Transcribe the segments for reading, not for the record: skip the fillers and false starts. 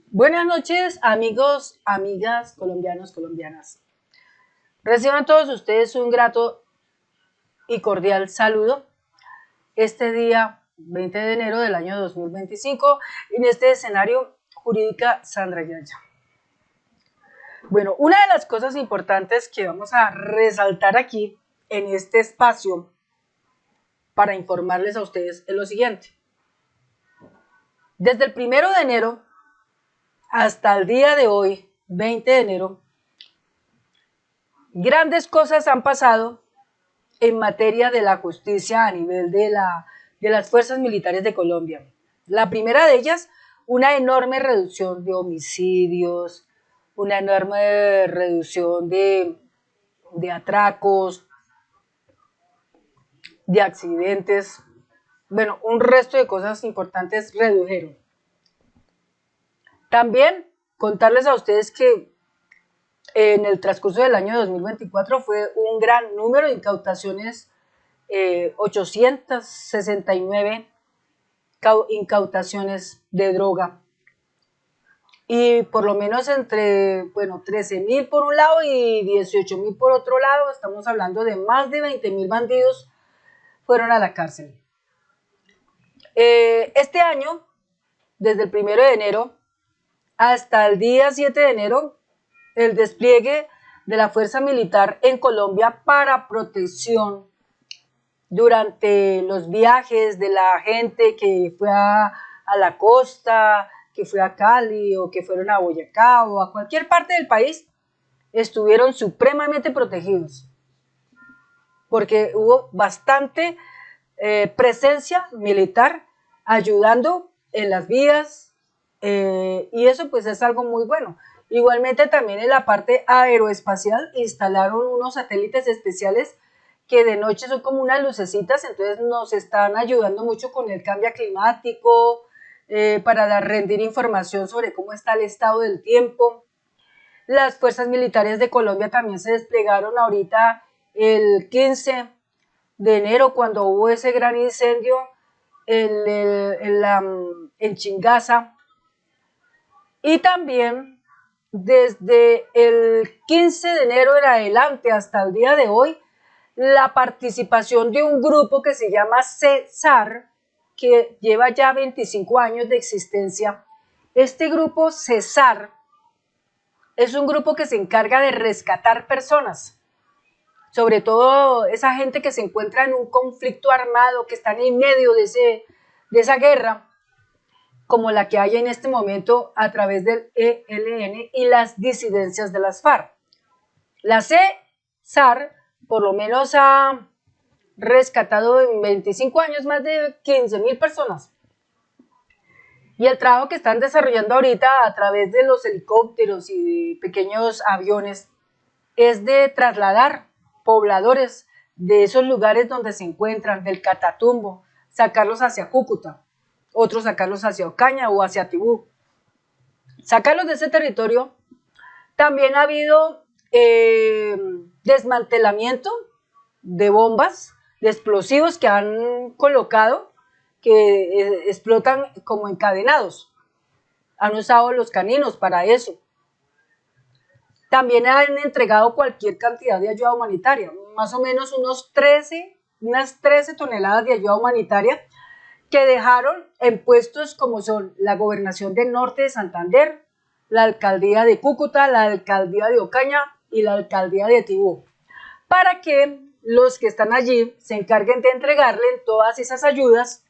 Buenas noches, amigos, amigas, colombianos, colombianas. Reciban todos ustedes un grato y cordial saludo este día 20 de enero del año 2025 en este escenario Jurídica Sandra Yaya. Bueno, una de las cosas importantes que vamos a resaltar aquí en este espacio para informarles a ustedes es lo siguiente. Desde el 1 de enero hasta el día de hoy, 20 de enero, grandes cosas han pasado en materia de la justicia a nivel de las fuerzas militares de Colombia. La primera de ellas, una enorme reducción de homicidios, una enorme reducción de atracos, de accidentes. Bueno, un resto de cosas importantes redujeron. También contarles a ustedes que en el transcurso del año 2024 fue un gran número de incautaciones, 869 incautaciones de droga. Y por lo menos entre, 13.000 por un lado y 18.000 por otro lado, estamos hablando de más de 20.000 bandidos fueron a la cárcel. Este año, desde el 1 de enero hasta el día 7 de enero, el despliegue de la fuerza militar en Colombia para protección durante los viajes de la gente que fue a la costa, que fue a Cali o que fueron a Boyacá o a cualquier parte del país, estuvieron supremamente protegidos porque hubo bastante presencia militar ayudando en las vías, y eso pues es algo muy bueno. Igualmente también en la parte aeroespacial instalaron unos satélites especiales que de noche son como unas lucecitas, entonces nos están ayudando mucho con el cambio climático, para rendir información sobre cómo está el estado del tiempo. Las fuerzas militares de Colombia también se desplegaron ahorita el 15 de enero cuando hubo ese gran incendio en Chingaza. Y también desde el 15 de enero en adelante hasta el día de hoy, la participación de un grupo que se llama CESAR, que lleva ya 25 años de existencia. Este grupo CESAR es un grupo que se encarga de rescatar personas, sobre todo esa gente que se encuentra en un conflicto armado, que están en medio de esa guerra, como la que hay en este momento a través del ELN y las disidencias de las FARC. La CESAR por lo menos ha rescatado en 25 años más de 15.000 personas. Y el trabajo que están desarrollando ahorita a través de los helicópteros y de pequeños aviones es de trasladar pobladores de esos lugares donde se encuentran, del Catatumbo, sacarlos hacia Cúcuta, otros sacarlos hacia Ocaña o hacia Tibú. Sacarlos de ese territorio. También ha habido desmantelamiento de bombas, de explosivos que han colocado, que explotan como encadenados. Han usado los caninos para eso. También han entregado cualquier cantidad de ayuda humanitaria, más o menos unas 13 toneladas de ayuda humanitaria que dejaron en puestos como son la Gobernación del Norte de Santander, la Alcaldía de Cúcuta, la Alcaldía de Ocaña y la Alcaldía de Tibú, para que los que están allí se encarguen de entregarle todas esas ayudas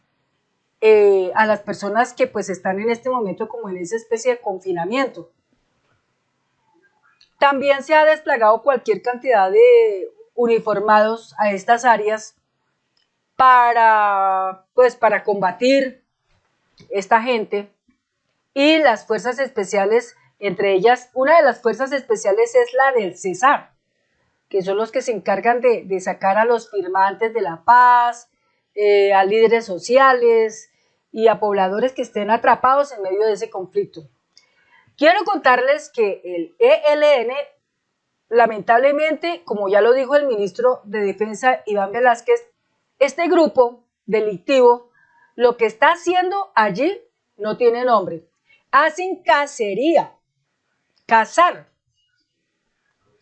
a las personas que pues están en este momento como en esa especie de confinamiento. También se ha desplegado cualquier cantidad de uniformados a estas áreas para combatir esta gente, y las fuerzas especiales, entre ellas una de las fuerzas especiales es la del CESAR, que son los que se encargan de sacar a los firmantes de la paz, a líderes sociales y a pobladores que estén atrapados en medio de ese conflicto. Quiero contarles que el ELN, lamentablemente, como ya lo dijo el ministro de Defensa, Iván Velázquez, este grupo delictivo lo que está haciendo allí no tiene nombre. hacen cacería, cazar.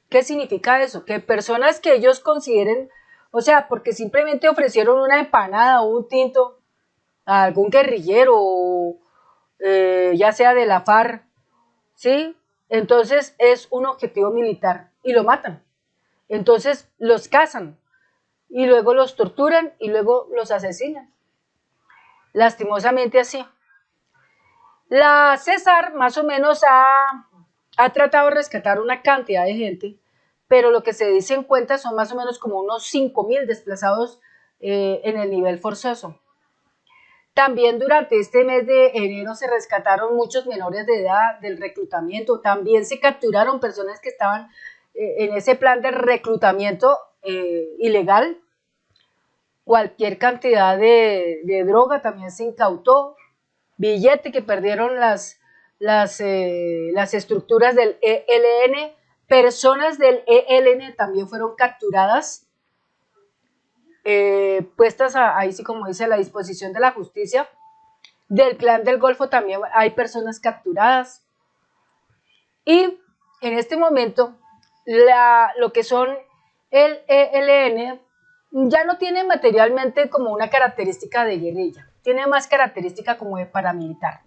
¿Qué significa eso? Que personas que ellos consideren, o sea, porque simplemente ofrecieron una empanada o un tinto a algún guerrillero, ya sea de la FARC, ¿sí? Entonces es un objetivo militar y lo matan. Entonces los cazan y luego los torturan y luego los asesinan. Lastimosamente así. La César más o menos ha tratado de rescatar una cantidad de gente, pero lo que se dice en cuenta son más o menos como unos 5.000 desplazados en el nivel forzoso. También durante este mes de enero se rescataron muchos menores de edad del reclutamiento, también se capturaron personas que estaban en ese plan de reclutamiento ilegal, cualquier cantidad de droga también se incautó, billete que perdieron las estructuras del ELN, personas del ELN también fueron capturadas, puestas ahí sí como dice a la disposición de la justicia. Del clan del Golfo también hay personas capturadas y en este momento lo que son el ELN ya no tiene materialmente como una característica de guerrilla, tiene más característica como de paramilitar.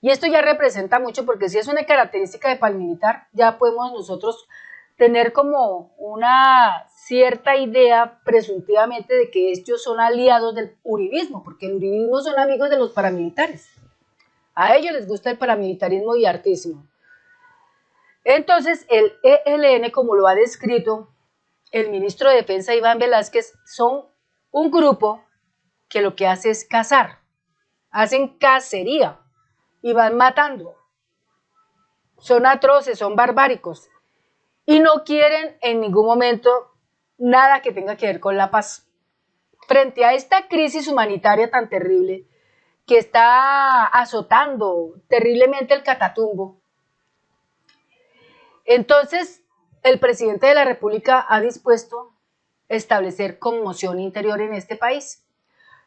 Y esto ya representa mucho porque si es una característica de paramilitar, ya podemos nosotros tener como una cierta idea presuntivamente de que estos son aliados del uribismo, porque el uribismo son amigos de los paramilitares. A ellos les gusta el paramilitarismo y hartísimo. Entonces, el ELN, como lo ha descrito el ministro de Defensa Iván Velázquez, son un grupo que lo que hace es cazar, hacen cacería y van matando. Son atroces, son barbáricos y no quieren en ningún momento nada que tenga que ver con la paz. Frente a esta crisis humanitaria tan terrible que está azotando terriblemente el Catatumbo, entonces el presidente de la República ha dispuesto establecer conmoción interior en este país.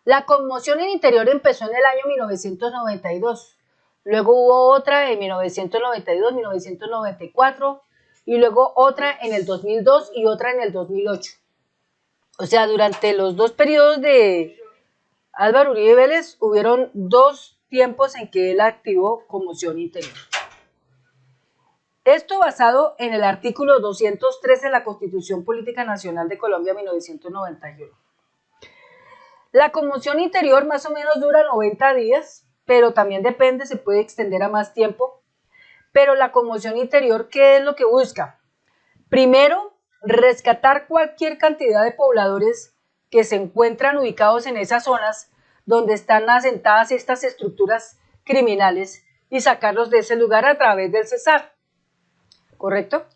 La conmoción interior empezó en el año 1992, luego hubo otra en 1992, 1994 y luego otra en el 2002 y otra en el 2008. O sea, durante los dos periodos de Álvaro Uribe Vélez hubieron dos tiempos en que él activó conmoción interior. Esto basado en el artículo 213 de la Constitución Política Nacional de Colombia 1991. La conmoción interior más o menos dura 90 días, pero también depende, se puede extender a más tiempo. Pero la conmoción interior, ¿qué es lo que busca? Primero, rescatar cualquier cantidad de pobladores que se encuentran ubicados en esas zonas donde están asentadas estas estructuras criminales y sacarlos de ese lugar a través del Cesar. ¿Correcto?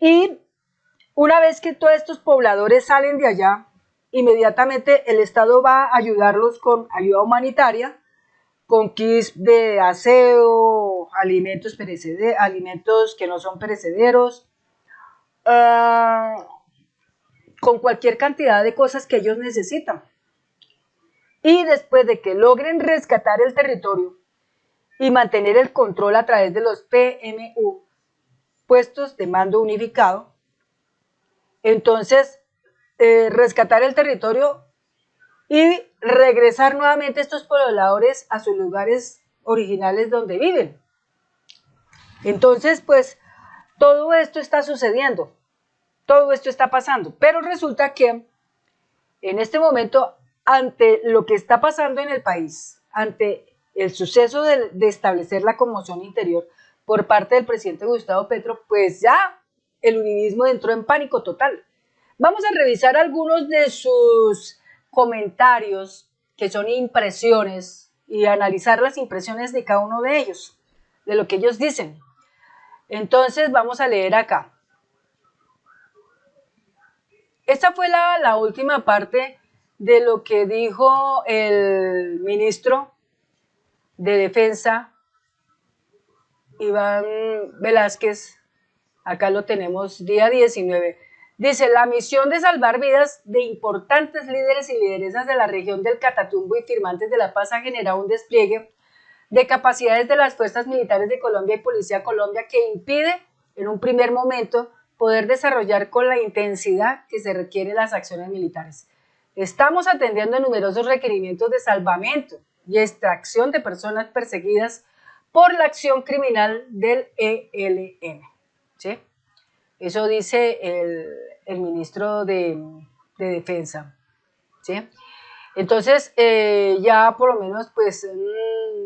Y una vez que todos estos pobladores salen de allá, inmediatamente el Estado va a ayudarlos con ayuda humanitaria, con kits de aseo, alimentos que no son perecederos, con cualquier cantidad de cosas que ellos necesitan. Y después de que logren rescatar el territorio y mantener el control a través de los PMU, puestos de mando unificado, entonces rescatar el territorio y regresar nuevamente estos pobladores a sus lugares originales donde viven. Entonces, pues, todo esto está sucediendo, todo esto está pasando, pero resulta que en este momento, ante lo que está pasando en el país, ante el suceso de establecer la conmoción interior por parte del presidente Gustavo Petro, pues ya el uribismo entró en pánico total. Vamos a revisar algunos de sus comentarios, que son impresiones, y analizar las impresiones de cada uno de ellos, de lo que ellos dicen. Entonces vamos a leer acá. Esta fue la última parte de lo que dijo el ministro de Defensa, Iván Velázquez. Acá lo tenemos, día 19. Dice, la misión de salvar vidas de importantes líderes y lideresas de la región del Catatumbo y firmantes de la paz ha generado un despliegue de capacidades de las fuerzas militares de Colombia y Policía de Colombia que impide en un primer momento poder desarrollar con la intensidad que se requiere las acciones militares. Estamos atendiendo numerosos requerimientos de salvamento y extracción de personas perseguidas por la acción criminal del ELN. ¿Sí? Eso dice el ministro de Defensa. ¿Sí? Entonces, ya por lo menos pues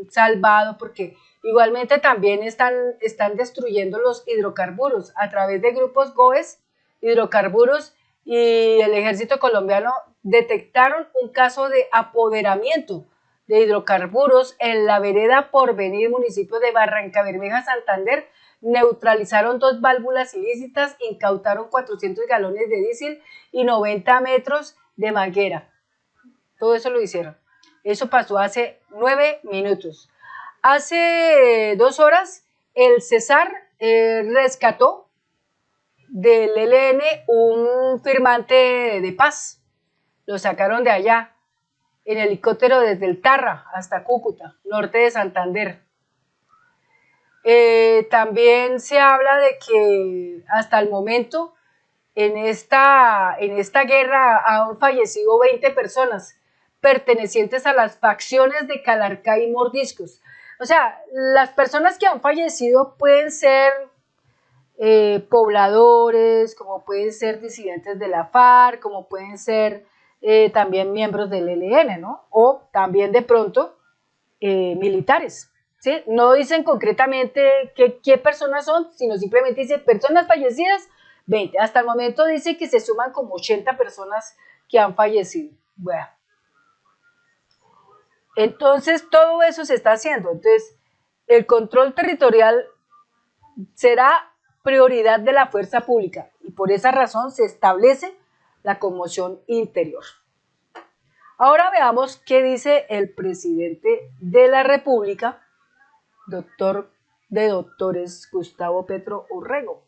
salvado, porque igualmente también están destruyendo los hidrocarburos a través de grupos GOES, hidrocarburos, y el ejército colombiano detectaron un caso de apoderamiento de hidrocarburos en la vereda Porvenir, municipio de Barrancabermeja, Santander. Neutralizaron 2 válvulas ilícitas, incautaron 400 galones de diésel y 90 metros de manguera. Todo eso lo hicieron. Eso pasó hace 9 minutos. Hace 2 horas, el Cesar rescató del ELN un firmante de paz. Lo sacaron de allá en helicóptero desde el Tarra hasta Cúcuta, norte de Santander. También se habla de que hasta el momento en esta guerra han fallecido 20 personas pertenecientes a las facciones de Calarcá y Mordiscos. O sea, las personas que han fallecido pueden ser pobladores, como pueden ser disidentes de la FARC, como pueden ser también miembros del ELN, ¿no? O también de pronto militares, ¿sí? No dicen concretamente qué personas son, sino simplemente dicen personas fallecidas, 20. Hasta el momento dice que se suman como 80 personas que han fallecido. Bueno. Entonces, todo eso se está haciendo. Entonces, el control territorial será prioridad de la fuerza pública y por esa razón se establece la conmoción interior. Ahora veamos qué dice el presidente de la República, doctor de doctores Gustavo Petro Urrego.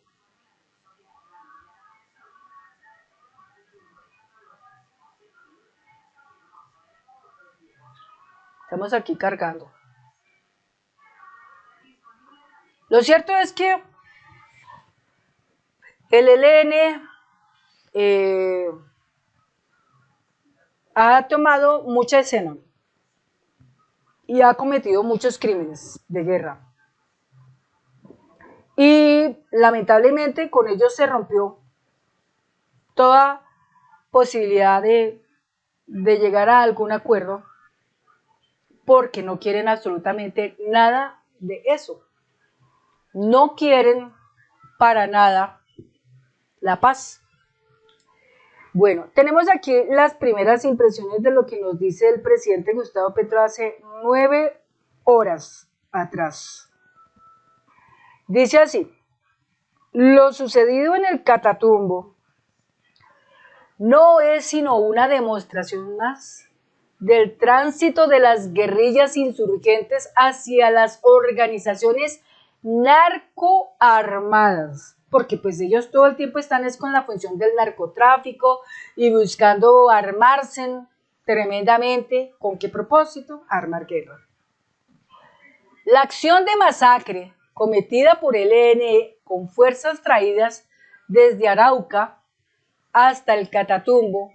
Estamos aquí cargando. Lo cierto es que el ELN ha tomado mucha escena y ha cometido muchos crímenes de guerra. Y lamentablemente con ellos se rompió toda posibilidad de llegar a algún acuerdo, porque no quieren absolutamente nada de eso. No quieren para nada la paz. Bueno, tenemos aquí las primeras impresiones de lo que nos dice el presidente Gustavo Petro hace 9 horas atrás. Dice así: lo sucedido en el Catatumbo no es sino una demostración más del tránsito de las guerrillas insurgentes hacia las organizaciones narcoarmadas, porque pues ellos todo el tiempo están con la función del narcotráfico y buscando armarse tremendamente. ¿Con qué propósito? Armar guerra. La acción de masacre cometida por el ELN con fuerzas traídas desde Arauca hasta el Catatumbo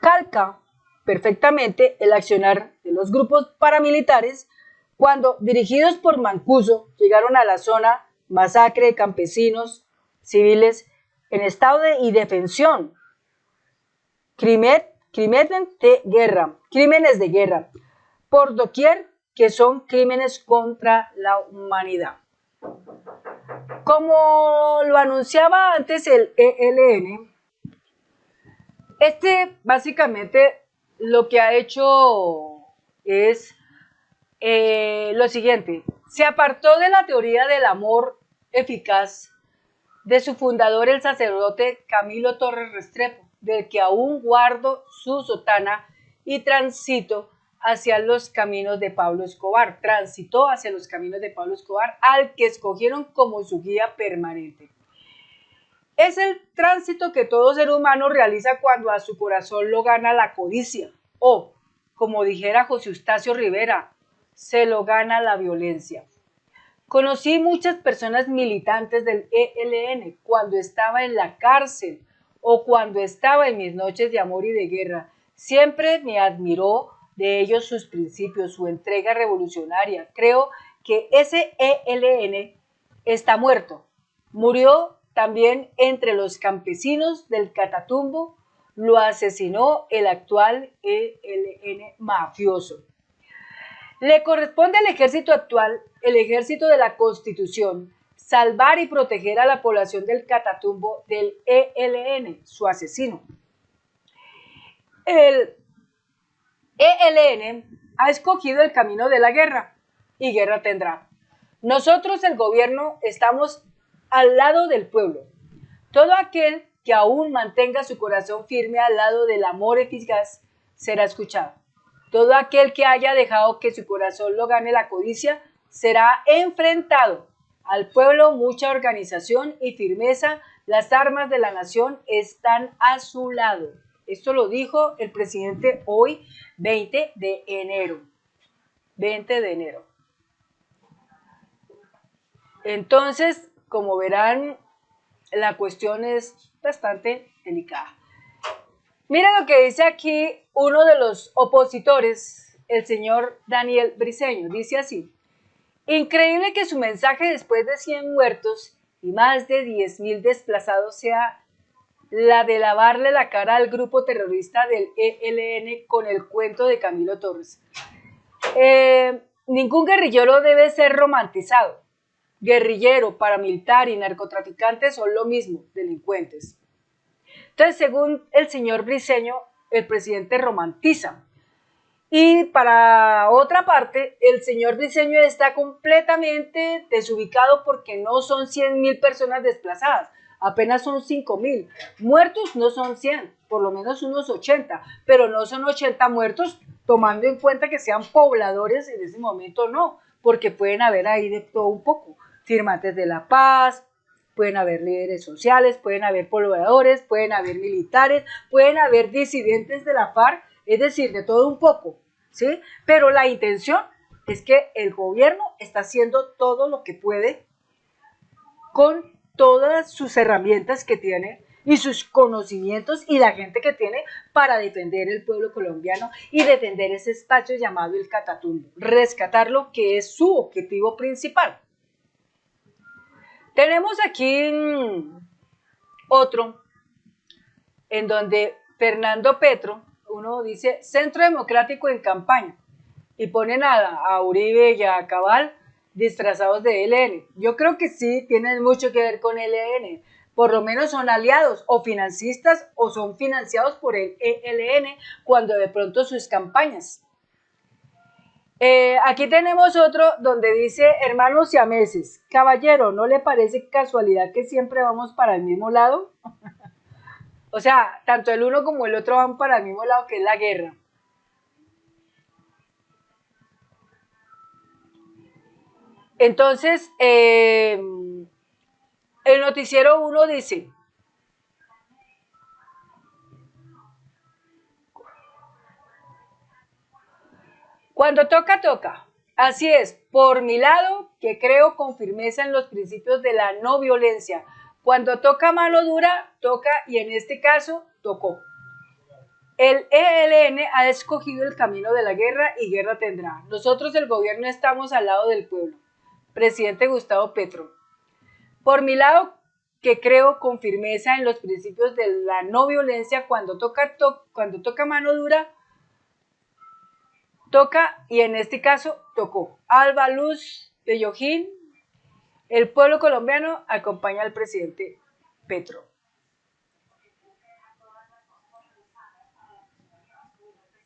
calca perfectamente el accionar de los grupos paramilitares cuando, dirigidos por Mancuso, llegaron a la zona, masacre de campesinos civiles en estado de indefensión, crímenes de guerra, por doquier, que son crímenes contra la humanidad. Como lo anunciaba antes el ELN, básicamente lo que ha hecho es lo siguiente: se apartó de la teoría del amor eficaz de su fundador, el sacerdote Camilo Torres Restrepo, del que aún guardo su sotana, y transitó hacia los caminos de Pablo Escobar. Transitó hacia los caminos de Pablo Escobar, al que escogieron como su guía permanente. Es el tránsito que todo ser humano realiza cuando a su corazón lo gana la codicia, o, como dijera José Eustacio Rivera, se lo gana la violencia. Conocí muchas personas militantes del ELN cuando estaba en la cárcel o cuando estaba en mis noches de amor y de guerra. Siempre me admiró de ellos sus principios, su entrega revolucionaria. Creo que ese ELN está muerto. Murió también entre los campesinos del Catatumbo. Lo asesinó el actual ELN mafioso. Le corresponde al ejército actual, el ejército de la Constitución, salvar y proteger a la población del Catatumbo del ELN, su asesino. El ELN ha escogido el camino de la guerra y guerra tendrá. Nosotros, el gobierno, estamos al lado del pueblo. Todo aquel que aún mantenga su corazón firme al lado del amor eficaz será escuchado. Todo aquel que haya dejado que su corazón lo gane la codicia será enfrentado. Al pueblo mucha organización y firmeza, las armas de la nación están a su lado. Esto lo dijo el presidente hoy, 20 de enero. 20 de enero. Entonces, como verán, la cuestión es bastante delicada. Mira lo que dice aquí uno de los opositores, el señor Daniel Briceño. Dice así: increíble que su mensaje después de 100 muertos y más de 10.000 desplazados sea la de lavarle la cara al grupo terrorista del ELN con el cuento de Camilo Torres. Ningún guerrillero debe ser romantizado. Guerrillero, paramilitar y narcotraficante son lo mismo, delincuentes. Entonces, según el señor Briceño, el presidente romantiza. Y para otra parte, el señor Briceño está completamente desubicado porque no son 100.000 personas desplazadas, apenas son 5.000. Muertos no son 100, por lo menos unos 80, pero no son 80 muertos tomando en cuenta que sean pobladores en ese momento, no, porque pueden haber ahí de todo un poco, firmantes de la paz, pueden haber líderes sociales, pueden haber pobladores, pueden haber militares, pueden haber disidentes de la FARC, es decir, de todo un poco, ¿sí? Pero la intención es que el gobierno está haciendo todo lo que puede con todas sus herramientas que tiene y sus conocimientos y la gente que tiene para defender el pueblo colombiano y defender ese espacio llamado el Catatumbo, rescatarlo, que es su objetivo principal. Tenemos aquí otro en donde Fernando Petro, uno dice Centro Democrático en campaña y ponen a Uribe y a Cabal disfrazados de ELN. Yo creo que sí tienen mucho que ver con ELN, por lo menos son aliados o financistas o son financiados por el ELN cuando de pronto sus campañas. Aquí tenemos otro donde dice hermanos siameses. Caballero, ¿no le parece casualidad que siempre vamos para el mismo lado? O sea, tanto el uno como el otro van para el mismo lado, que es la guerra. Entonces, el noticiero 1 dice: cuando toca, toca. Así es, por mi lado, que creo con firmeza en los principios de la no violencia. Cuando toca mano dura, toca, y en este caso, tocó. El ELN ha escogido el camino de la guerra y guerra tendrá. Nosotros, el gobierno, estamos al lado del pueblo. Presidente Gustavo Petro. Por mi lado, que creo con firmeza en los principios de la no violencia, cuando toca mano dura, toca, y en este caso tocó. Alba Luz de Yojín, el pueblo colombiano acompaña al presidente Petro.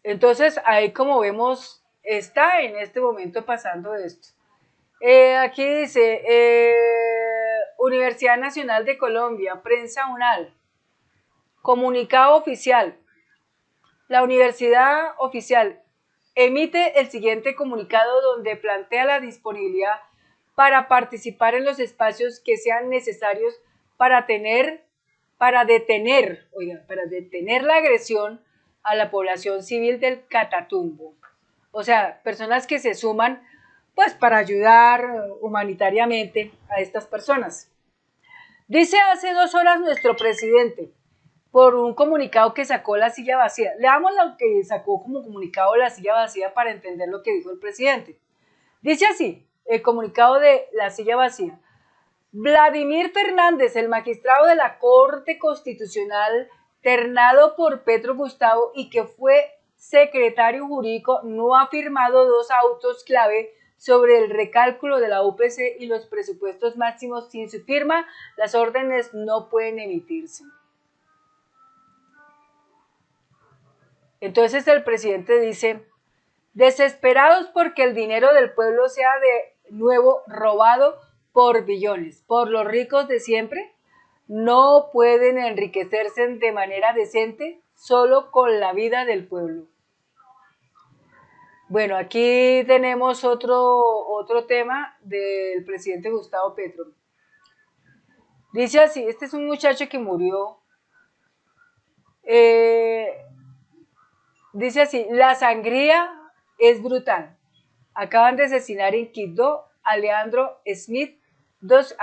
Entonces, ahí como vemos, está en este momento pasando esto. Aquí dice, Universidad Nacional de Colombia, Prensa UNAL, comunicado oficial. La Universidad Oficial emite el siguiente comunicado donde plantea la disponibilidad para participar en los espacios que sean necesarios para detener la agresión a la población civil del Catatumbo. o sea, personas que se suman pues para ayudar humanitariamente a estas personas. Dice hace 2 horas nuestro presidente, por un comunicado que sacó La Silla Vacía. Leamos lo que sacó como comunicado La Silla Vacía para entender lo que dijo el presidente. Dice así, el comunicado de La Silla Vacía. Vladimir Fernández, el magistrado de la Corte Constitucional, ternado por Petro Gustavo y que fue secretario jurídico, no ha firmado 2 autos clave sobre el recálculo de la UPC y los presupuestos máximos. Sin su firma, las órdenes no pueden emitirse. Entonces el presidente dice, desesperados porque el dinero del pueblo sea de nuevo robado por billones, por los ricos de siempre, no pueden enriquecerse de manera decente solo con la vida del pueblo. Bueno, aquí tenemos otro tema del presidente Gustavo Petro. Dice así, este es un muchacho que murió. Dice así, la sangría es brutal. Acaban de asesinar en Quibdó a Leandro y a Smith, 2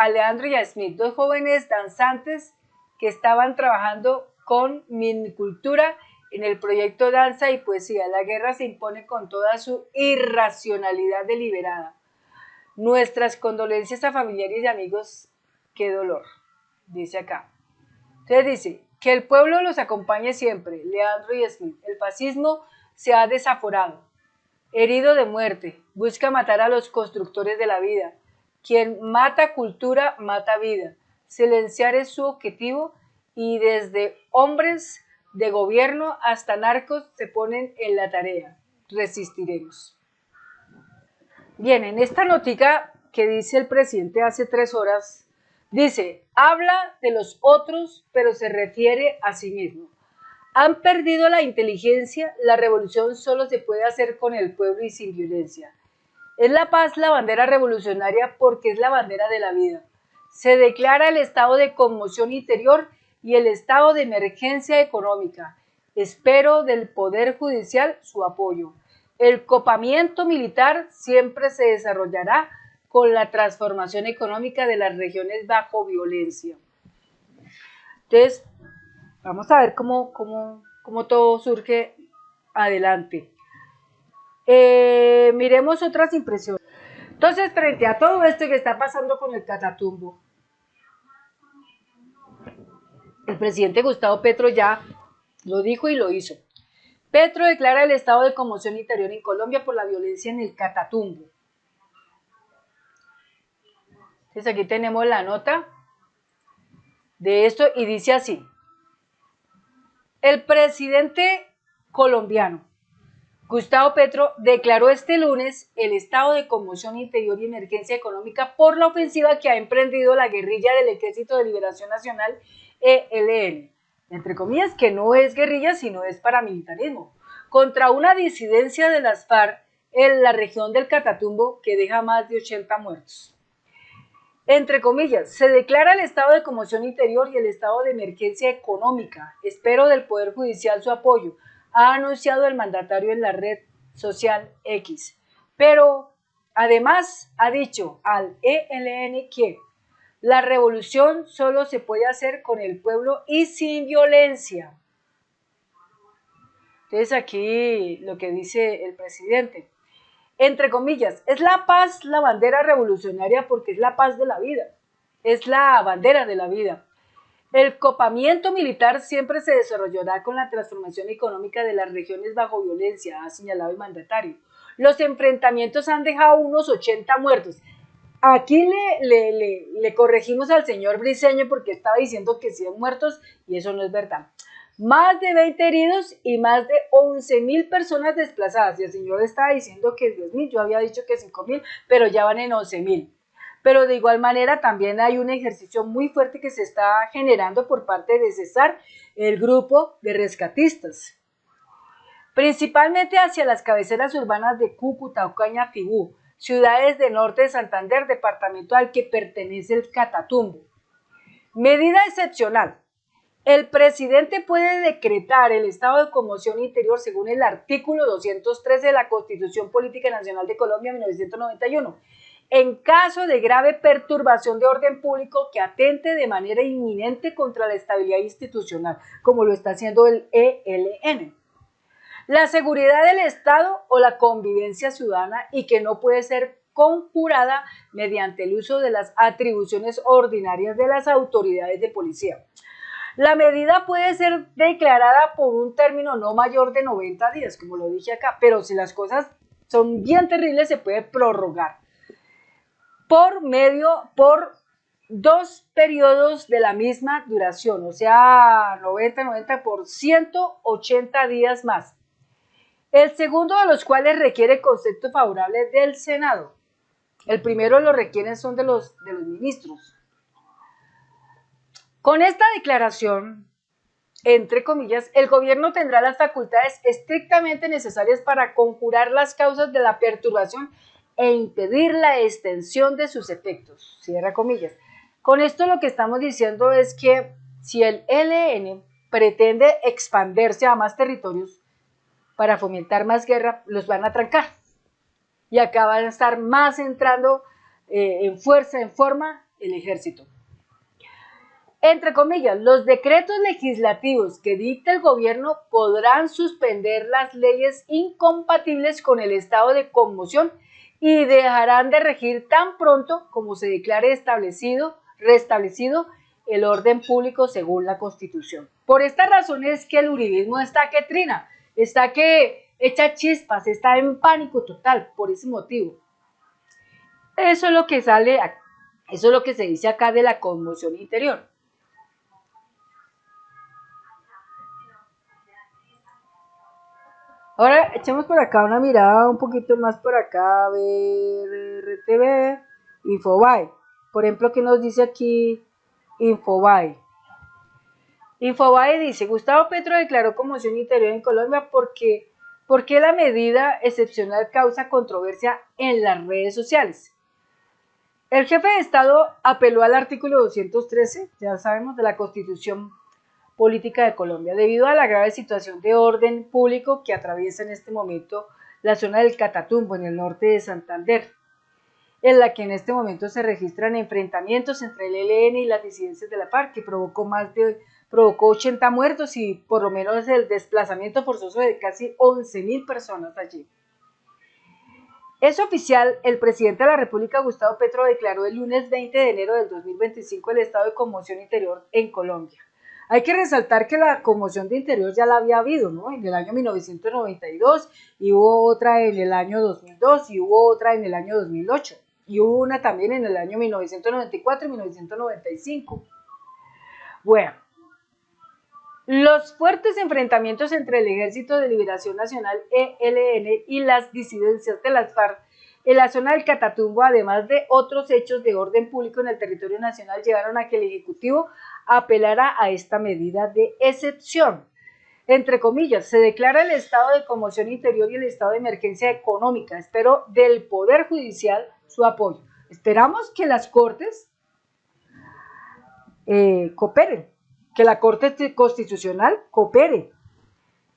jóvenes danzantes que estaban trabajando con minicultura en el proyecto Danza y Poesía. La guerra se impone con toda su irracionalidad deliberada. Nuestras condolencias a familiares y amigos, qué dolor, dice acá. Entonces dice, que el pueblo los acompañe siempre, Leandro y Smith. El fascismo se ha desaforado, herido de muerte, busca matar a los constructores de la vida. Quien mata cultura, mata vida. Silenciar es su objetivo y desde hombres de gobierno hasta narcos se ponen en la tarea. Resistiremos. Bien, en esta notica que dice el presidente hace 3 horas, dice, habla de los otros, pero se refiere a sí mismo. Han perdido la inteligencia, la revolución solo se puede hacer con el pueblo y sin violencia. Es la paz la bandera revolucionaria porque es la bandera de la vida. Se declara el estado de conmoción interior y el estado de emergencia económica. Espero del Poder Judicial su apoyo. El copamiento militar siempre se desarrollará con la transformación económica de las regiones bajo violencia. Entonces, vamos a ver cómo todo surge adelante. Miremos otras impresiones. Entonces, frente a todo esto que está pasando con el Catatumbo, el presidente Gustavo Petro ya lo dijo y lo hizo. Petro declara el estado de conmoción interior en Colombia por la violencia en el Catatumbo. Entonces aquí tenemos la nota de esto y dice así. El presidente colombiano Gustavo Petro declaró este lunes el estado de conmoción interior y emergencia económica por la ofensiva que ha emprendido la guerrilla del Ejército de Liberación Nacional, ELN, entre comillas, que no es guerrilla sino es paramilitarismo, contra una disidencia de las FARC en la región del Catatumbo que deja más de 80 muertos. Entre comillas, se declara el estado de conmoción interior y el estado de emergencia económica. Espero del Poder Judicial su apoyo, ha anunciado el mandatario en la red social X. Pero además ha dicho al ELN que la revolución solo se puede hacer con el pueblo y sin violencia. Entonces aquí lo que dice el presidente. Entre comillas, es la paz la bandera revolucionaria porque es la paz de la vida, es la bandera de la vida. El copamiento militar siempre se desarrollará con la transformación económica de las regiones bajo violencia, ha señalado el mandatario. Los enfrentamientos han dejado unos 80 muertos. Aquí le corregimos al señor Briceño porque estaba diciendo que 100 muertos y eso no es verdad. Más de 20 heridos y más de 11.000 personas desplazadas. Y el señor estaba diciendo que 10.000, yo había dicho que 5.000, pero ya van en 11.000. Pero de igual manera también hay un ejercicio muy fuerte que se está generando por parte de Cesar, el grupo de rescatistas. Principalmente hacia las cabeceras urbanas de Cúcuta, Ocaña, Tibú, ciudades del norte de Santander, departamento al que pertenece el Catatumbo. Medida excepcional. El presidente puede decretar el estado de conmoción interior según el artículo 213 de la Constitución Política Nacional de Colombia 1991, en caso de grave perturbación de orden público que atente de manera inminente contra la estabilidad institucional, como lo está haciendo el ELN, la seguridad del Estado o la convivencia ciudadana, y que no puede ser conjurada mediante el uso de las atribuciones ordinarias de las autoridades de policía. La medida puede ser declarada por un término no mayor de 90 días, como lo dije acá, pero si las cosas son bien terribles se puede prorrogar por 2 periodos de la misma duración, o sea, 90 por 180 días más. El segundo de los cuales requiere concepto favorable del Senado. El primero lo requieren son de los ministros. Con esta declaración, entre comillas, el gobierno tendrá las facultades estrictamente necesarias para conjurar las causas de la perturbación e impedir la extensión de sus efectos, cierra comillas. Con esto lo que estamos diciendo es que si el ELN pretende expandirse a más territorios para fomentar más guerra, los van a trancar. Y acá van a estar más entrando en fuerza, en forma, el ejército. Entre comillas, los decretos legislativos que dicta el gobierno podrán suspender las leyes incompatibles con el estado de conmoción y dejarán de regir tan pronto como se declare restablecido el orden público según la Constitución. Por esta razón es que el uribismo está que trina, está que echa chispas, está en pánico total, por ese motivo. Eso es lo que sale, eso es lo que se dice acá de la conmoción interior. Ahora echemos por acá una mirada un poquito más por acá, a ver, RTV, Infobae. Por ejemplo, ¿qué nos dice aquí Infobae? Infobae dice, Gustavo Petro declaró conmoción interior en Colombia porque la medida excepcional causa controversia en las redes sociales. El jefe de Estado apeló al artículo 213, ya sabemos, de la Constitución Política de Colombia, debido a la grave situación de orden público que atraviesa en este momento la zona del Catatumbo, en el norte de Santander, en la que en este momento se registran enfrentamientos entre el ELN y las disidencias de la FARC, que provocó 80 muertos y por lo menos el desplazamiento forzoso de casi 11.000 personas allí. Es oficial, el presidente de la República, Gustavo Petro, declaró el lunes 20 de enero del 2025 el estado de conmoción interior en Colombia. Hay que resaltar que la conmoción de interior ya la había habido, ¿no? En el año 1992, y hubo otra en el año 2002, y hubo otra en el año 2008, y hubo una también en el año 1994 y 1995. Bueno, los fuertes enfrentamientos entre el Ejército de Liberación Nacional, ELN, y las disidencias de las FARC en la zona del Catatumbo, además de otros hechos de orden público en el territorio nacional, llevaron a que el Ejecutivo apelara a esta medida de excepción. Entre comillas, se declara el estado de conmoción interior y el estado de emergencia económica. Espero del Poder Judicial su apoyo. Esperamos que las Cortes cooperen, que la Corte Constitucional coopere,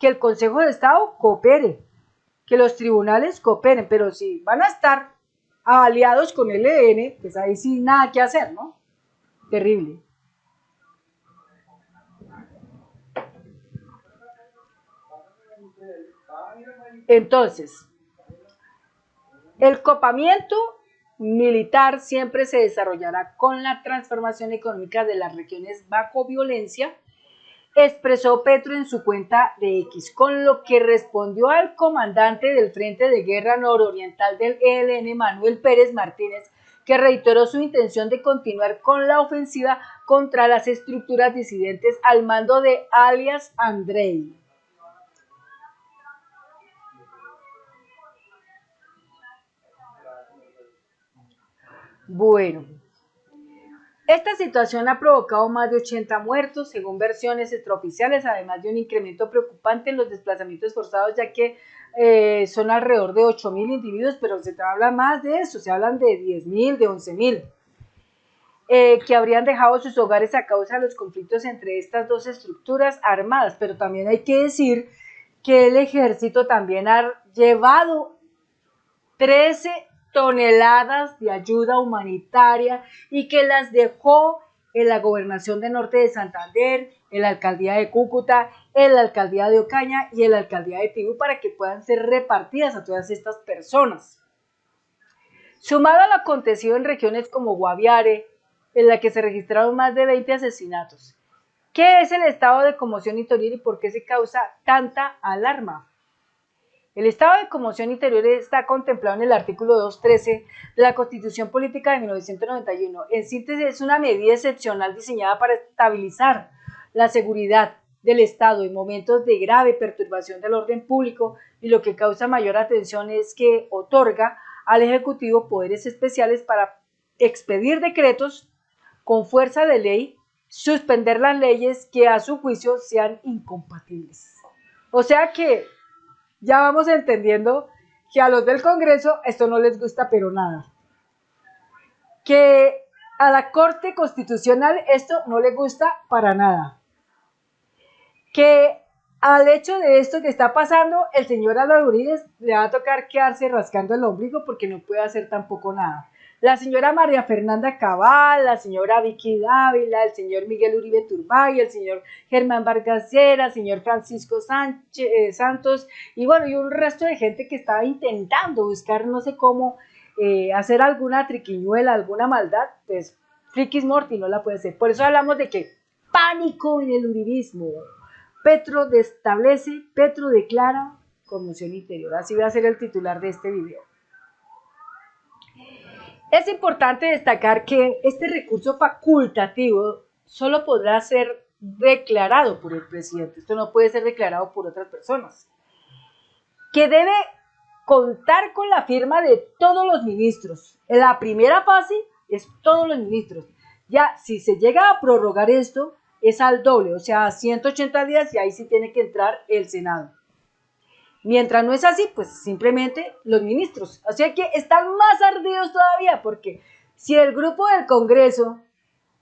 que el Consejo de Estado coopere, que los tribunales cooperen, pero si van a estar aliados con el ELN, pues ahí sí nada que hacer, ¿no? Terrible. Entonces, el copamiento militar siempre se desarrollará con la transformación económica de las regiones bajo violencia, expresó Petro en su cuenta de X, con lo que respondió al comandante del Frente de Guerra Nororiental del ELN, Manuel Pérez Martínez, que reiteró su intención de continuar con la ofensiva contra las estructuras disidentes al mando de alias Andrei. Bueno, esta situación ha provocado más de 80 muertos, según versiones extraoficiales, además de un incremento preocupante en los desplazamientos forzados, ya que son alrededor de 8.000 individuos, pero se habla más de eso, se hablan de 10.000, de 11.000. que habrían dejado sus hogares a causa de los conflictos entre estas dos estructuras armadas, pero también hay que decir que el ejército también ha llevado 13 toneladas de ayuda humanitaria y que las dejó en la gobernación de Norte de Santander, en la alcaldía de Cúcuta, en la alcaldía de Ocaña y en la alcaldía de Tibú para que puedan ser repartidas a todas estas personas. Sumado a lo acontecido en regiones como Guaviare, en la que se registraron más de 20 asesinatos. ¿Qué es el estado de conmoción interior y por qué se causa tanta alarma? El estado de conmoción interior está contemplado en el artículo 213 de la Constitución Política de 1991. En síntesis, es una medida excepcional diseñada para estabilizar la seguridad del Estado en momentos de grave perturbación del orden público, y lo que causa mayor atención es que otorga al Ejecutivo poderes especiales para expedir decretos con fuerza de ley, suspender las leyes que a su juicio sean incompatibles. O sea que ya vamos entendiendo que a los del Congreso esto no les gusta pero nada. Que a la Corte Constitucional esto no le gusta para nada. Que al hecho de esto que está pasando, el señor Álvaro Uribe le va a tocar quedarse rascando el ombligo porque no puede hacer tampoco nada. La señora María Fernanda Cabal, la señora Vicky Dávila, el señor Miguel Uribe Turbay, el señor Germán Vargas Lleras, el señor Francisco Santos y bueno, y un resto de gente que estaba intentando buscar no sé cómo hacer alguna triquiñuela, alguna maldad, pues Frikis Morty no la puede hacer. Por eso hablamos de que pánico en el uribismo. Petro declara conmoción interior. Así va a ser el titular de este video. Es importante destacar que este recurso facultativo solo podrá ser declarado por el presidente. Esto no puede ser declarado por otras personas. Que debe contar con la firma de todos los ministros. En la primera fase es todos los ministros. Ya si se llega a prorrogar esto, es al doble, o sea, 180 días y ahí sí tiene que entrar el Senado. Mientras no es así, pues simplemente los ministros. O sea que están más ardidos todavía, porque si el grupo del Congreso,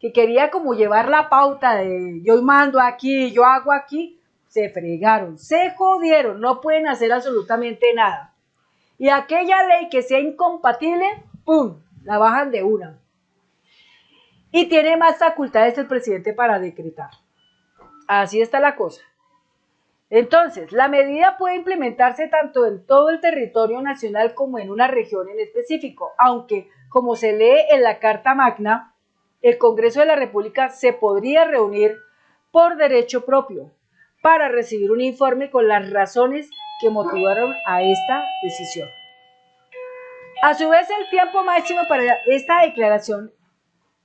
que quería como llevar la pauta de yo mando aquí, yo hago aquí, se fregaron, se jodieron, no pueden hacer absolutamente nada. Y aquella ley que sea incompatible, ¡pum!, la bajan de una. Y tiene más facultades el presidente para decretar. Así está la cosa. Entonces, la medida puede implementarse tanto en todo el territorio nacional como en una región en específico, aunque, como se lee en la Carta Magna, el Congreso de la República se podría reunir por derecho propio para recibir un informe con las razones que motivaron a esta decisión. A su vez, el tiempo máximo para esta declaración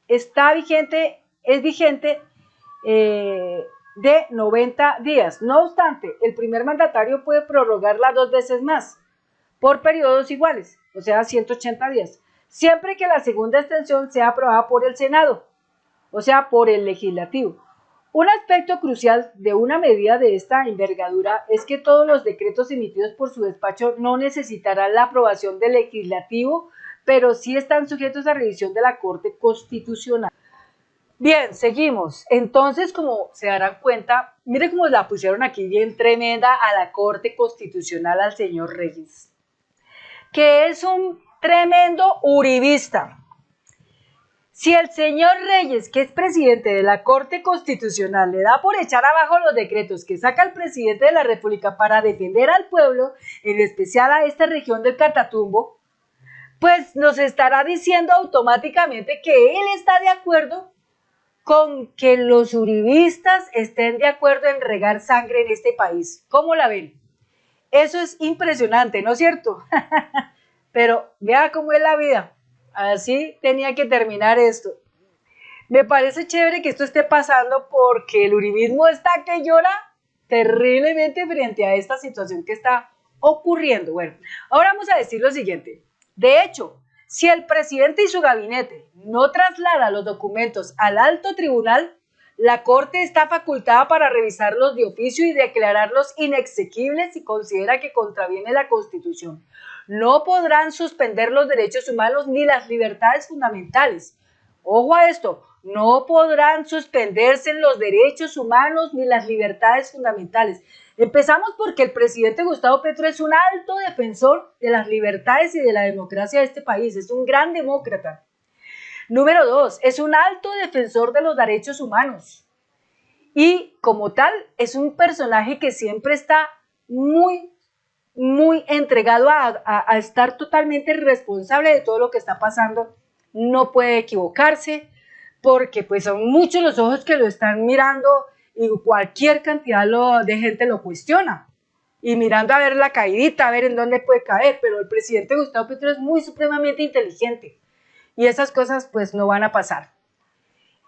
es vigente de 90 días. No obstante, el primer mandatario puede prorrogarla 2 veces más, por periodos iguales, o sea, 180 días, siempre que la segunda extensión sea aprobada por el Senado, o sea, por el Legislativo. Un aspecto crucial de una medida de esta envergadura es que todos los decretos emitidos por su despacho no necesitarán la aprobación del Legislativo, pero sí están sujetos a revisión de la Corte Constitucional. Bien, seguimos. Entonces, como se darán cuenta, mire cómo la pusieron aquí bien tremenda a la Corte Constitucional al señor Reyes, que es un tremendo uribista. Si el señor Reyes, que es presidente de la Corte Constitucional, le da por echar abajo los decretos que saca el presidente de la República para defender al pueblo, en especial a esta región del Catatumbo, pues nos estará diciendo automáticamente que él está de acuerdo con que los uribistas estén de acuerdo en regar sangre en este país. ¿Cómo la ven? Eso es impresionante, ¿no es cierto? Pero vea cómo es la vida. Así tenía que terminar esto. Me parece chévere que esto esté pasando porque el uribismo está que llora terriblemente frente a esta situación que está ocurriendo. Bueno, ahora vamos a decir lo siguiente. De hecho, si el presidente y su gabinete no traslada los documentos al alto tribunal, la Corte está facultada para revisarlos de oficio y declararlos inexequibles si considera que contraviene la Constitución. No podrán suspender los derechos humanos ni las libertades fundamentales. Ojo a esto, no podrán suspenderse los derechos humanos ni las libertades fundamentales. Empezamos porque el presidente Gustavo Petro es un alto defensor de las libertades y de la democracia de este país, es un gran demócrata. Número 2, es un alto defensor de los derechos humanos y como tal es un personaje que siempre está muy entregado a estar totalmente responsable de todo lo que está pasando. No puede equivocarse porque pues son muchos los ojos que lo están mirando y cualquier cantidad de gente lo cuestiona y mirando a ver la caidita, a ver en dónde puede caer, pero el presidente Gustavo Petro es muy supremamente inteligente y esas cosas pues no van a pasar.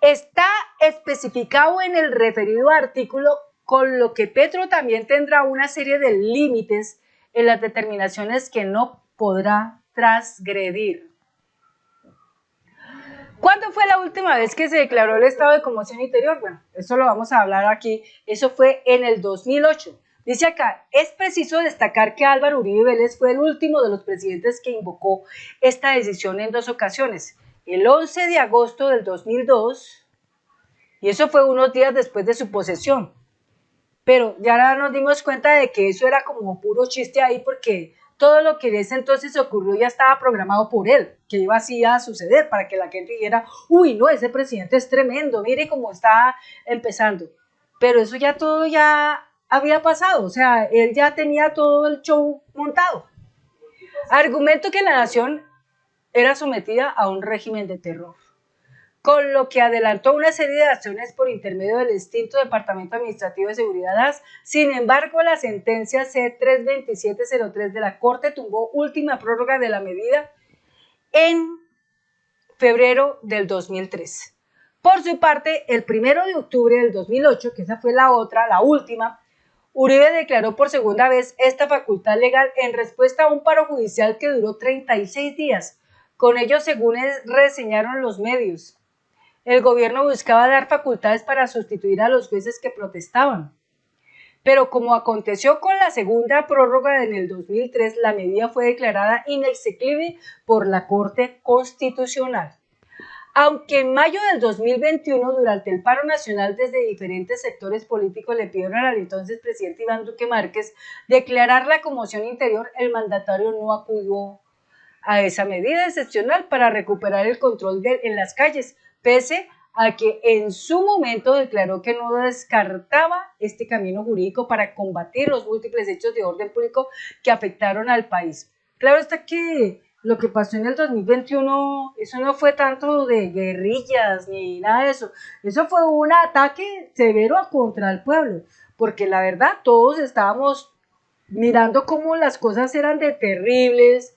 Está especificado en el referido artículo, con lo que Petro también tendrá una serie de límites en las determinaciones que no podrá transgredir. ¿Cuándo fue la última vez que se declaró el estado de conmoción interior? Bueno, eso lo vamos a hablar aquí. Eso fue en el 2008. Dice acá, es preciso destacar que Álvaro Uribe Vélez fue el último de los presidentes que invocó esta decisión en 2 ocasiones. El 11 de agosto del 2002, y eso fue unos días después de su posesión. Pero ya nos dimos cuenta de que eso era como puro chiste ahí porque todo lo que en ese entonces ocurrió ya estaba programado por él, que iba así a suceder para que la gente dijera, uy, no, ese presidente es tremendo, mire cómo está empezando. Pero eso ya todo ya había pasado, o sea, él ya tenía todo el show montado. Argumento que la nación era sometida a un régimen de terror, con lo que adelantó una serie de acciones por intermedio del extinto Departamento Administrativo de Seguridad DAS. Sin embargo, la sentencia C-32703 de la Corte tumbó última prórroga de la medida en febrero del 2003. Por su parte, el 1 de octubre del 2008, que esa fue la última, Uribe declaró por segunda vez esta facultad legal en respuesta a un paro judicial que duró 36 días. Con ello, según reseñaron los medios, el gobierno buscaba dar facultades para sustituir a los jueces que protestaban. Pero como aconteció con la segunda prórroga en el 2003, la medida fue declarada inexequible por la Corte Constitucional. Aunque en mayo del 2021, durante el paro nacional, desde diferentes sectores políticos le pidieron al entonces presidente Iván Duque Márquez declarar la conmoción interior, el mandatario no acudió a esa medida excepcional para recuperar el control en las calles, pese a que en su momento declaró que no descartaba este camino jurídico para combatir los múltiples hechos de orden público que afectaron al país. Claro está que lo que pasó en el 2021, eso no fue tanto de guerrillas ni nada de eso, eso fue un ataque severo contra el pueblo, porque la verdad todos estábamos mirando cómo las cosas eran de terribles.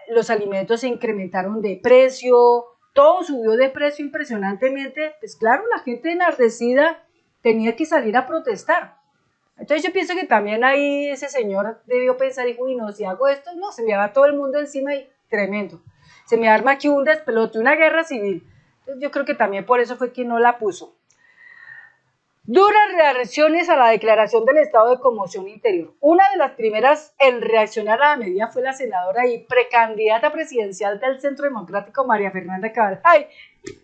Los alimentos se incrementaron de precio, todo subió de precio impresionantemente, pues claro, la gente enardecida tenía que salir a protestar. Entonces yo pienso que también ahí ese señor debió pensar, dijo, uy, no, si hago esto, no, se me va todo el mundo encima y tremendo. Se me arma aquí un despelote, una guerra civil. Entonces yo creo que también por eso fue que no la puso. Duras reacciones a la declaración del estado de conmoción interior. Una de las primeras en reaccionar a la medida fue la senadora y precandidata presidencial del Centro Democrático, María Fernanda Cabal. Ay,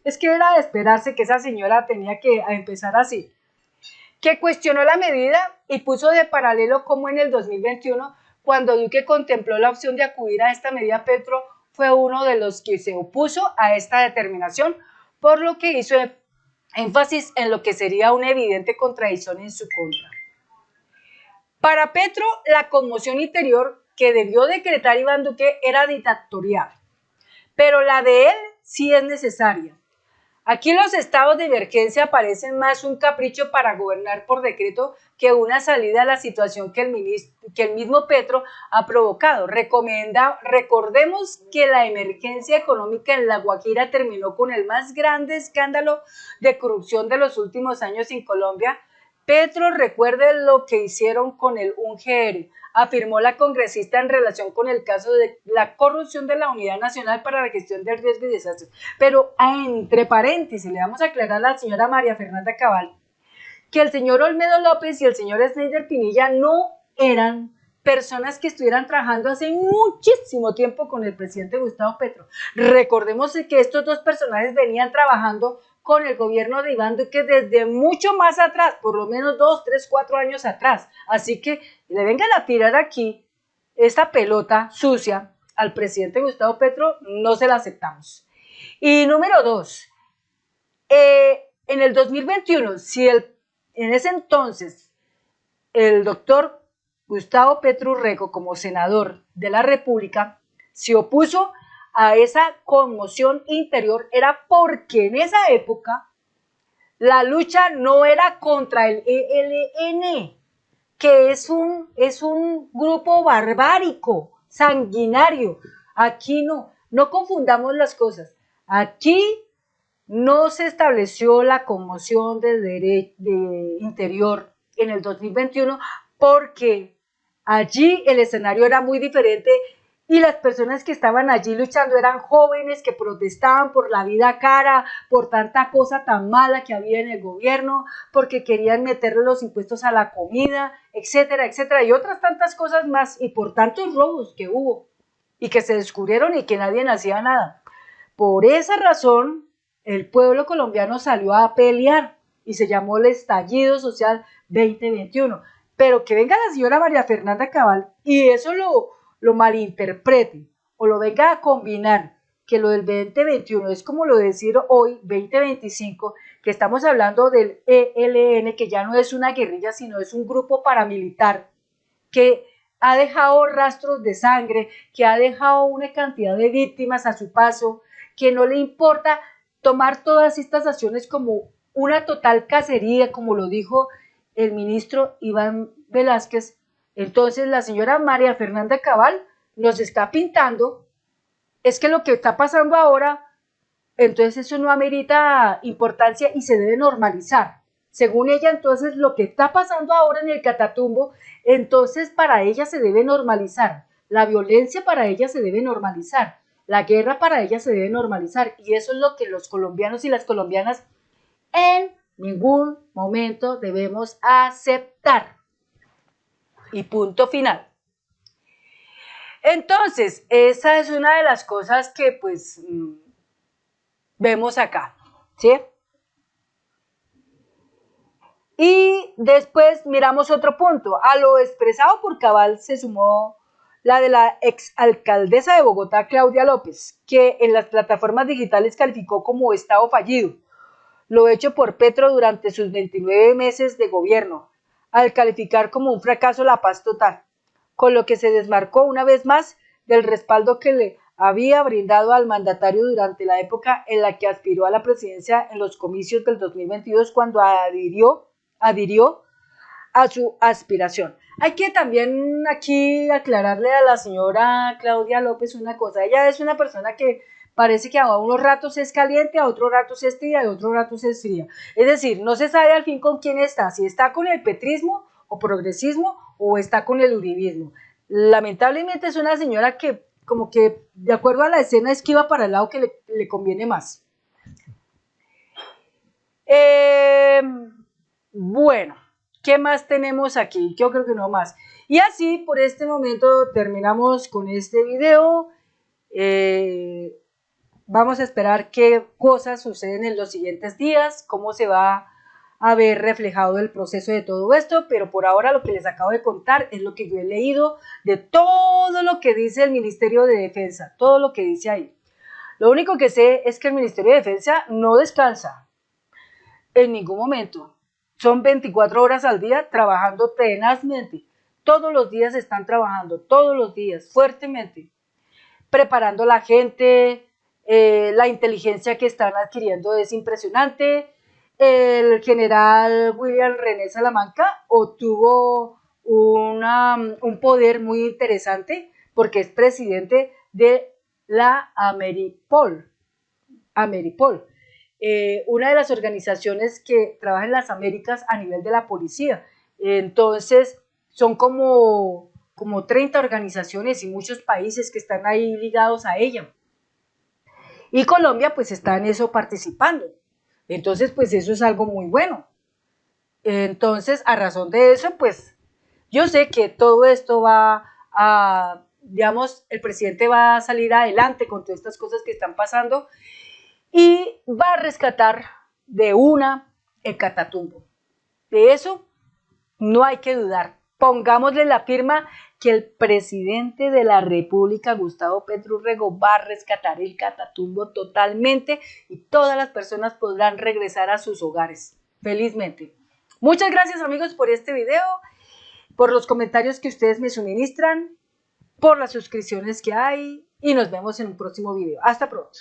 es que era de esperarse que esa señora tenía que empezar así, que cuestionó la medida y puso de paralelo como en el 2021, cuando Duque contempló la opción de acudir a esta medida, Petro fue uno de los que se opuso a esta determinación, por lo que hizo énfasis en lo que sería una evidente contradicción en su contra. Para Petro, la conmoción interior que debió decretar Iván Duque era dictatorial, pero la de él sí es necesaria. Aquí los estados de emergencia parecen más un capricho para gobernar por decreto que una salida a la situación que el mismo Petro ha provocado. Recordemos que la emergencia económica en La Guajira terminó con el más grande escándalo de corrupción de los últimos años en Colombia. Petro recuerde lo que hicieron con el UNGR, afirmó la congresista en relación con el caso de la corrupción de la Unidad Nacional para la Gestión del Riesgo y Desastres. Pero entre paréntesis, le vamos a aclarar a la señora María Fernanda Cabal que el señor Olmedo López y el señor Snyder Pinilla no eran personas que estuvieran trabajando hace muchísimo tiempo con el presidente Gustavo Petro. Recordemos que estos dos personajes venían trabajando con el gobierno de Iván Duque desde mucho más atrás, por lo menos 2, 3, 4 años atrás. Así que le vengan a tirar aquí esta pelota sucia al presidente Gustavo Petro, no se la aceptamos. Y número 2, en el 2021, si en ese entonces el doctor Gustavo Petro Urrego, como senador de la República, se opuso a esa conmoción interior, era porque en esa época la lucha no era contra el ELN, que es un grupo barbárico, sanguinario. Aquí no confundamos las cosas. Aquí no se estableció la conmoción de interior en el 2021 porque allí el escenario era muy diferente y las personas que estaban allí luchando eran jóvenes que protestaban por la vida cara, por tanta cosa tan mala que había en el gobierno, porque querían meterle los impuestos a la comida, etcétera, etcétera, y otras tantas cosas más, y por tantos robos que hubo y que se descubrieron y que nadie hacía nada. Por esa razón, el pueblo colombiano salió a pelear y se llamó el Estallido Social 2021. Pero que venga la señora María Fernanda Cabal y eso lo malinterprete o lo venga a combinar, que lo del 2021 es como lo de decir hoy, 2025, que estamos hablando del ELN, que ya no es una guerrilla, sino es un grupo paramilitar que ha dejado rastros de sangre, que ha dejado una cantidad de víctimas a su paso, que no le importa tomar todas estas acciones como una total cacería, como lo dijo el ministro Iván Velázquez. Entonces la señora María Fernanda Cabal nos está pintando, es que lo que está pasando ahora, entonces eso no amerita importancia y se debe normalizar. Según ella, entonces lo que está pasando ahora en el Catatumbo, entonces para ella se debe normalizar. La violencia para ella se debe normalizar. La guerra para ella se debe normalizar. Y eso es lo que los colombianos y las colombianas en ningún momento debemos aceptar. Y punto final. Entonces, esa es una de las cosas que pues vemos acá, ¿sí? Y después miramos otro punto. A lo expresado por Cabal se sumó la de la exalcaldesa de Bogotá, Claudia López, que en las plataformas digitales calificó como Estado fallido lo hecho por Petro durante sus 29 meses de gobierno, al calificar como un fracaso la paz total, con lo que se desmarcó una vez más del respaldo que le había brindado al mandatario durante la época en la que aspiró a la presidencia en los comicios del 2022 cuando adhirió a su aspiración. Hay que también aquí aclararle a la señora Claudia López una cosa. Ella es una persona que parece que a unos ratos es caliente, a otros ratos es tibia y a otros ratos es fría. Es decir, no se sabe al fin con quién está, si está con el petrismo o progresismo o está con el uribismo. Lamentablemente es una señora que como que de acuerdo a la escena esquiva para el lado que le conviene más. Bueno, ¿qué más tenemos aquí? Yo creo que no más. Y así, por este momento, terminamos con este video. Vamos a esperar qué cosas suceden en los siguientes días, cómo se va a ver reflejado el proceso de todo esto, pero por ahora lo que les acabo de contar es lo que yo he leído de todo lo que dice el Ministerio de Defensa, todo lo que dice ahí. Lo único que sé es que el Ministerio de Defensa no descansa en ningún momento. Son 24 horas al día trabajando tenazmente. Todos los días están trabajando, todos los días, fuertemente, preparando a la gente. La inteligencia que están adquiriendo es impresionante. El general William René Salamanca obtuvo un poder muy interesante porque es presidente de la Ameripol, una de las organizaciones que trabaja en las Américas a nivel de la policía. Entonces, son como 30 organizaciones y muchos países que están ahí ligados a ella. Y Colombia pues está en eso participando. Entonces pues eso es algo muy bueno. Entonces a razón de eso pues Yo sé que todo esto va a, digamos, el presidente va a salir adelante con todas estas cosas que están pasando y va a rescatar de una el Catatumbo. De eso no hay que dudar. Pongámosle la firma que el presidente de la República, Gustavo Petro Urrego, va a rescatar el Catatumbo totalmente y todas las personas podrán regresar a sus hogares, felizmente. Muchas gracias, amigos, por este video, por los comentarios que ustedes me suministran, por las suscripciones que hay y nos vemos en un próximo video. Hasta pronto.